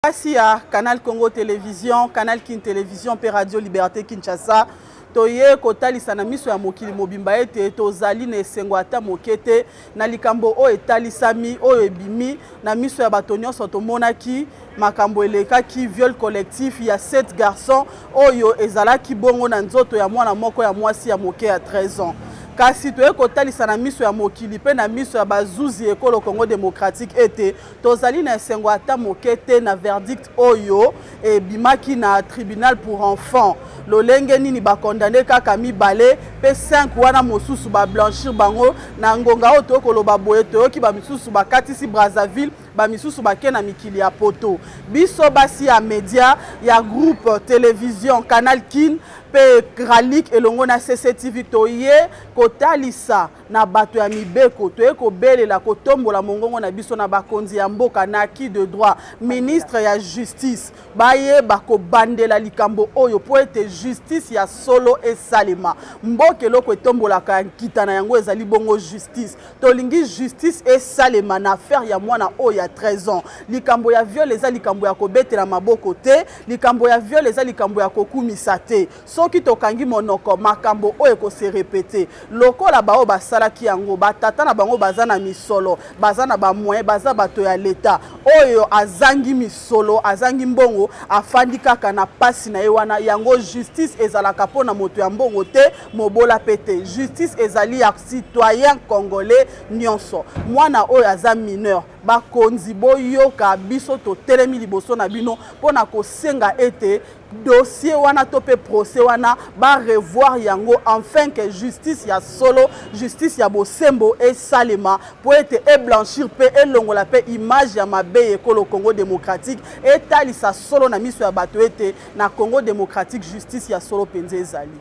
Ici à Canal Congo Télévision, Canal Kin Télévision, pe Radio Liberté Kinshasa. Toye kotalisa na miso ya mokili mobimba ete tozali na esengo ata mokete na likambo o etalisami o ebimi na miso ya bato nyonso tomonaki makambo elekaki viol collectif ya 7 garçons oyo ezalaki bongo na nzoto ya mwana moko ya mwasi ya moke ya 13 ans. Kasi toye kotalisa na miso ya mokili pe na miso ya bazuzi ekolo Congo démocratique ete tozali na esengo ata mokete na verdict oyo ebimaki na tribunal pour enfants. Lolenge nini ba condamné kaka mibale pe 5 wana mosusu ba blanchir bango na ngonga o to koloba boye toyoki ba misusu ba katisi Brazzaville ba misusu ba kena mikili ya poto. Biso basi ya media ya groupe télévision Canal Kin pe Gralik elongo na CCTV toye kotalisa na bato ya mibeko toye kobelela kotombola mongongo na biso na bakonzi ya mboka na acquis de droit ministre ya justice baye bako bandela likambo oyo po ete justice ya solo esalema mboke loko etombola ka kita na yango ezali bongo justice tolingi justice esalema na affaire ya mwana oyo ya 13 ans likambo ya viol eza likambo ya kobetela maboko te likambo ya viol eza likambo ya kokumisa te soki tokangi monoko makambo oyo ko se répéter lokola bao basalaki yango batata na bango baza na misolo baza na ba moyen baza bato ya leta oyo azangi misolo azangi mbongo afandi kaka na pasi na ye wana yango justice ezalaka pona moto ya mbongo te mobola pete justice ezali ya citoyen congolais nyonso mwana oyo aza mineur bakonzi boyoka biso to telemi liboso na bino pona kosenga ete dossier wana to pe procès wana ba revoir yango enfin que justice ya solo justice ya bosembo e salema po ete e blanchir pe elongola pe image ya mabe ekolo Congo démocratique etalisa solo na miso ya bato ete na Congo démocratique justice ya solo penze ezali